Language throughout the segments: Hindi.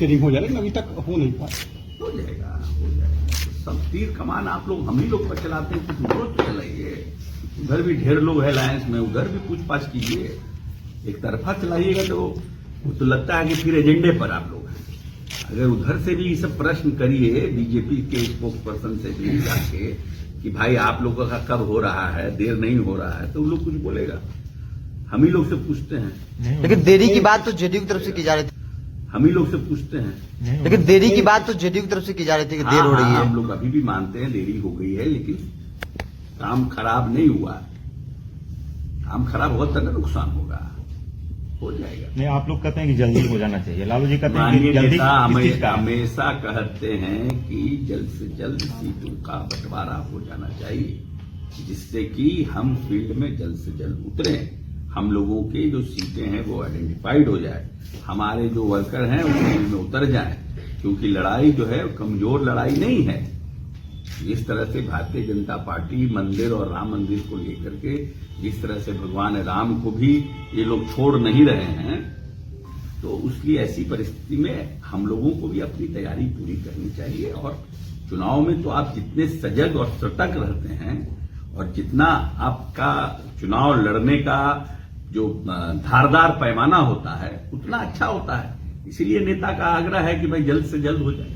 स्टेयरिंग हो जाए, लेकिन अभी तक हो नहीं पाया। हो जाएगा। सब तीर कमान आप लोग हम ही लोग पर चलाते हैं, कुछ रोज चलाइए। उधर भी ढेर लोग है अलायंस में, उधर भी पूछताछ कीजिए। एक तरफा चलाइएगा तो लगता है कि फिर एजेंडे पर आप लोग हैं। अगर उधर से भी सब प्रश्न करिए बीजेपी के स्पोक्स पर्सन से भी जाके कि भाई आप लोगों का कब हो रहा है, देर नहीं हो रहा है, तो वो लोग कुछ बोलेगा। हम ही लोग से पूछते हैं। लेकिन देरी की बात तो जेडीयू की तरफ से की जा रही थी। हम ही लोग से पूछते हैं। लेकिन देरी की बात तो जेडीयू की तरफ से की जा रही थी कि देर हो रही है। हम लोग अभी भी मानते हैं देरी हो गई है, लेकिन काम खराब नहीं हुआ। काम खराब हुआ तो नुकसान होगा, हो जाएगा। नहीं, आप लोग कहते हैं कि जल्दी हो जाना चाहिए, लालू जी कहते हैं माननीय कि जल्दी। नेता हमेशा कहते हैं कि जल्द से जल्द सीटों का बंटवारा हो जाना चाहिए, जिससे कि हम फील्ड में जल्द से जल्द उतरें। हम लोगों के जो सीटें हैं वो आइडेंटिफाइड हो जाए, हमारे जो वर्कर हैं वो फील्ड में उतर जाएं, क्योंकि लड़ाई जो है कमजोर लड़ाई नहीं है। जिस तरह से भारतीय जनता पार्टी मंदिर और राम मंदिर को लेकर के जिस तरह से भगवान राम को भी ये लोग छोड़ नहीं रहे हैं, तो उसकी ऐसी परिस्थिति में हम लोगों को भी अपनी तैयारी पूरी करनी चाहिए। और चुनाव में तो आप जितने सजग और सतर्क रहते हैं और जितना आपका चुनाव लड़ने का जो धारदार पैमाना होता है उतना अच्छा होता है। इसीलिए नेता का आग्रह है कि भाई जल्द से जल्द हो जाए।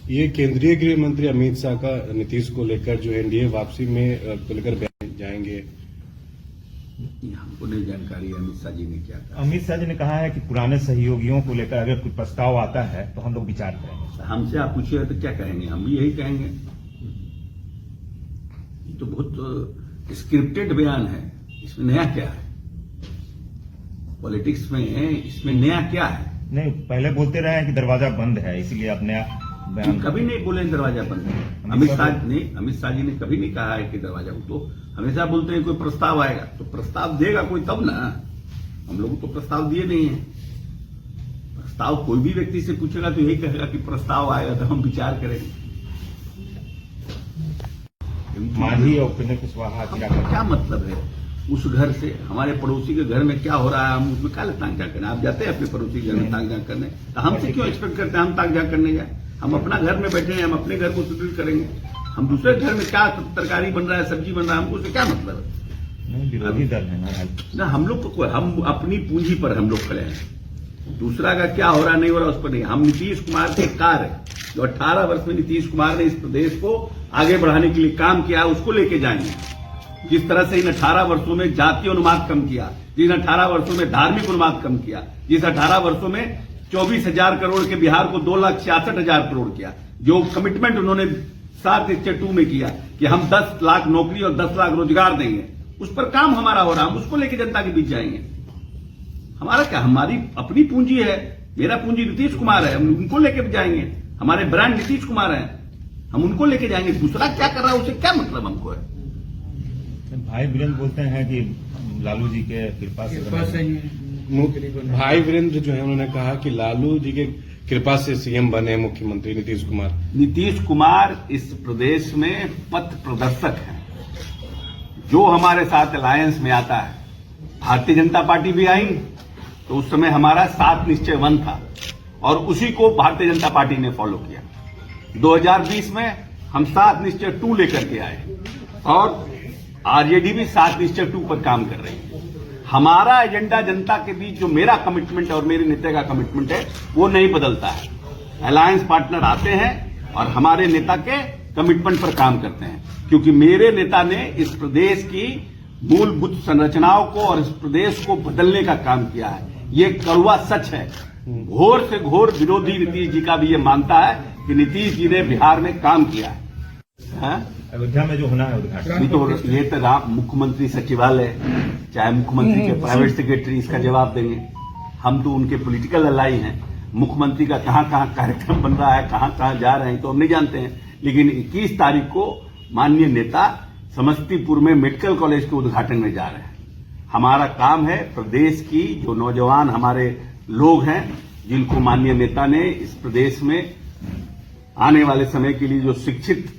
ये केंद्रीय गृह मंत्री अमित शाह का नीतीश को लेकर जो एनडीए वापसी में को लेकर बयान जाएंगे, हमको नहीं जानकारी अमित शाह जी ने क्या कहा। अमित शाह जी ने कहा है कि पुराने सहयोगियों को लेकर अगर कोई प्रस्ताव आता है तो हम लोग विचार करेंगे। हमसे आप पूछिएगा तो क्या कहेंगे, हम भी यही कहेंगे। ये तो बहुत स्क्रिप्टेड बयान है, इसमें नया क्या है? पॉलिटिक्स में इसमें नया क्या है? नहीं, पहले बोलते रहे हैं कि दरवाजा बंद है, इसीलिए आप नया बयान। कभी नहीं बोले दरवाजा बंद है। अमित शाह जी ने कभी नहीं कहा है कि दरवाजा, तो हमेशा बोलते हैं कोई प्रस्ताव आएगा, तो प्रस्ताव देगा कोई तब ना। हम लोग तो प्रस्ताव दिए नहीं है। प्रस्ताव कोई भी व्यक्ति से पूछेगा तो यही कहेगा कि प्रस्ताव आएगा तो हम विचार करेंगे। मांझी और उपेंद्र कुशवाहा क्या मतलब है? उस घर से हमारे पड़ोसी के घर में क्या हो रहा है, हम उसमें क्या ताक झाक करने? आप जाते हैं अपने पड़ोसी के घर में ताक झाक करने, तो हमसे क्यों एक्सपेक्ट करते हैं हम ताक झाक करने जाए? हम अपना घर में बैठे हैं, हम अपने घर को सुदृढ़ करेंगे। हम दूसरे घर में क्या तरकारी बन रहा है, सब्जी बन रहा है, हमको उससे क्या मतलब है? विरोधी दल है ना हम लोग को, हम अपनी पूंजी पर हम लोग खड़े हैं। दूसरा का क्या हो रहा नहीं हो रहा उस पर नहीं। हम नीतीश कुमार के कार्य जो 18 वर्ष में नीतीश कुमार ने इस प्रदेश को आगे बढ़ाने के लिए काम किया उसको लेके जाएंगे। जिस तरह से इन 18 वर्षों में जातीय अनुपात कम किया, जिन 18 वर्षों में धार्मिक अनुपात कम किया, जिस 18 वर्षों में 24,000 करोड़ के बिहार को 2,66,000 करोड़ किया, जो कमिटमेंट उन्होंने 7/2 में किया कि हम 10 लाख नौकरी और 10 लाख रोजगार देंगे, उस पर काम हमारा हो रहा। हम उसको लेकर जनता के बीच जाएंगे। हमारा क्या, हमारी अपनी पूंजी है। मेरा पूंजी नीतीश कुमार है, हम उनको लेकर जाएंगे। हमारे ब्रांड नीतीश कुमार है, हम उनको लेके जाएंगे। दूसरा क्या कर रहा है उससे क्या मतलब हमको है? भाई वीरेंद्र बोलते हैं कि लालू जी के कृपा से भाई वीरेंद्र जो है उन्होंने कहा कि लालू जी के कृपा से सीएम बने मुख्यमंत्री नीतीश कुमार। नीतीश कुमार इस प्रदेश में पथ प्रदर्शक है। जो हमारे साथ अलायंस में आता है, भारतीय जनता पार्टी भी आई तो उस समय हमारा 7 निश्चय 1 था और उसी को भारतीय जनता पार्टी ने फॉलो किया। 2020 में हम 7 निश्चय 2 लेकर के आए और आरजेडी भी 7 निश्चय 2 पर काम कर रही है। हमारा एजेंडा जनता के बीच जो मेरा कमिटमेंट है और मेरे नेता का कमिटमेंट है वो नहीं बदलता है। अलायंस पार्टनर आते हैं और हमारे नेता के कमिटमेंट पर काम करते हैं, क्योंकि मेरे नेता ने इस प्रदेश की मूलभूत संरचनाओं को और इस प्रदेश को बदलने का काम किया है। ये कड़वा सच है। घोर से घोर विरोधी नीतीश जी का भी ये मानता है कि नीतीश जी ने बिहार में काम किया है। अयोध्या में जो होना है उद्घाटन, तो ये तो मुख्यमंत्री सचिवालय चाहे मुख्यमंत्री के प्राइवेट सेक्रेटरी इसका जवाब देंगे। हम तो उनके पॉलिटिकल अलाई हैं। मुख्यमंत्री का कहां कहां कार्यक्रम बन रहा है, कहां कहां जा रहे हैं तो हम नहीं जानते हैं। लेकिन 21 तारीख को माननीय नेता समस्तीपुर में मेडिकल कॉलेज के उद्घाटन में जा रहे हैं। हमारा काम है प्रदेश की जो नौजवान हमारे लोग हैं, जिनको माननीय नेता ने इस प्रदेश में आने वाले समय के लिए जो शिक्षित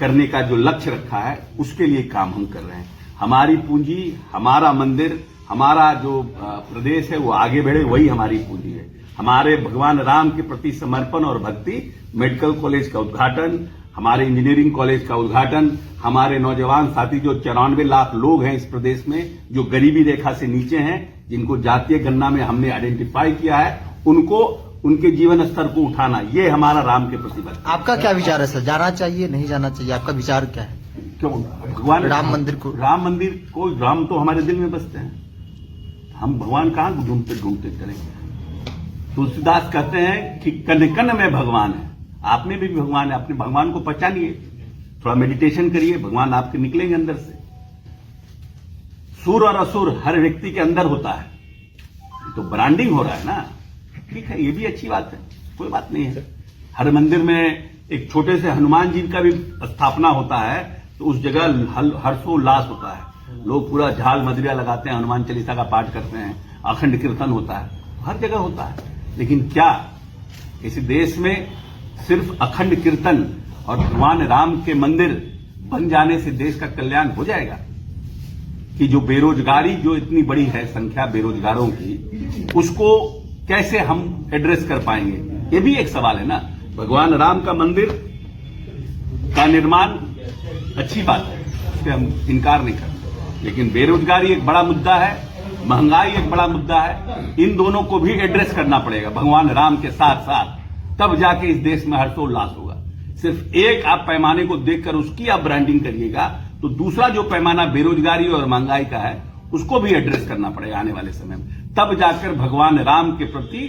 करने का जो लक्ष्य रखा है उसके लिए काम हम कर रहे हैं। हमारी पूंजी, हमारा मंदिर, हमारा जो प्रदेश है वो आगे बढ़े, वही हमारी पूंजी है। हमारे भगवान राम के प्रति समर्पण और भक्ति, मेडिकल कॉलेज का उद्घाटन, हमारे इंजीनियरिंग कॉलेज का उद्घाटन, हमारे नौजवान साथी जो 94 लाख लोग हैं इस प्रदेश में जो गरीबी रेखा से नीचे हैं, जिनको जातीय गणना में हमने आइडेंटिफाई किया है, उनको उनके जीवन स्तर को उठाना, ये हमारा राम के प्रति भक्ति। आपका क्या विचार है सर, जाना चाहिए नहीं जाना चाहिए, आपका विचार क्या है? क्यों भगवान राम मंदिर को राम तो हमारे दिल में बसते हैं, हम भगवान कहां ढूंढते ढूंढते करेंगे। तुलसीदास कहते हैं कि कण कण में भगवान है, आप में भी भगवान है, अपने भगवान को पहचानिए, थोड़ा मेडिटेशन करिए, भगवान आपके निकलेंगे अंदर से। सुर और असुर हर व्यक्ति के अंदर होता है, तो ब्रांडिंग हो रहा है ना, ठीक है, ये भी अच्छी बात है, कोई बात नहीं है। हर मंदिर में एक छोटे से हनुमान जी का भी स्थापना होता है, तो उस जगह हर्षोल्लास होता है, लोग पूरा झाल मदिरा लगाते हैं, हनुमान चालीसा का पाठ करते हैं, अखंड कीर्तन होता है, हर जगह होता है। लेकिन क्या इस देश में सिर्फ अखंड कीर्तन और भगवान राम के मंदिर बन जाने से देश का कल्याण हो जाएगा? कि जो बेरोजगारी जो इतनी बड़ी है संख्या बेरोजगारों की, उसको कैसे हम एड्रेस कर पाएंगे, ये भी एक सवाल है ना। भगवान राम का मंदिर का निर्माण अच्छी बात है, उससे हम इनकार नहीं करते, लेकिन बेरोजगारी एक बड़ा मुद्दा है, महंगाई एक बड़ा मुद्दा है, इन दोनों को भी एड्रेस करना पड़ेगा भगवान राम के साथ साथ, तब जाके इस देश में हर्षोल्लास होगा। सिर्फ एक आप पैमाने को देखकर उसकी आप ब्रांडिंग करिएगा, तो दूसरा जो पैमाना बेरोजगारी और महंगाई का है, उसको भी एड्रेस करना पड़ेगा आने वाले समय में, तब जाकर भगवान राम के प्रति